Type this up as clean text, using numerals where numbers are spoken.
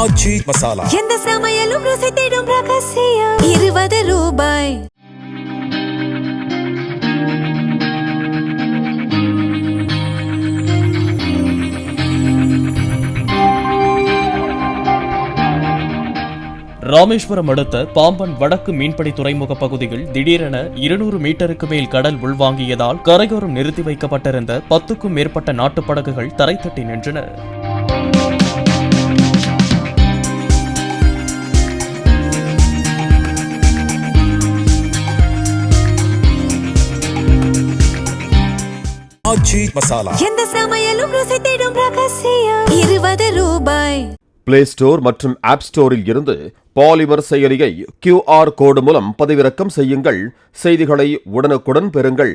ஆச்சி மசாலா எந்த சமையலும் ருசி தேடும் ரகசியம் 20 ரூபாய். ராமேஸ்வரம் அடுத்த பாம்பன் வடக்கு மீன்பிடி துறைமுக பகுதியில் திடீரென 200 மீட்டருக்கு மேல் கடல் உள்வாங்கியதால் கரையோரம் நிறுத்தி வைக்கப்பட்டிருந்த 10க்கும் மேற்பட்ட நாட்டுப் படகுகள் தரைத்தட்டி நின்றன. ஆச்சி மசாலா எந்த சமையலும் ருசி தேடும் ரகசியம் 20 ரூபாய். பிளே ஸ்டோர் மற்றும் ஆப் ஸ்டோரில் இருந்து பாலிமர் செயலியை QR கோடு மூலம் பதிவிறக்கம் செய்யுங்கள். செய்திகளை உடனுக்குடன் பெறுங்கள்.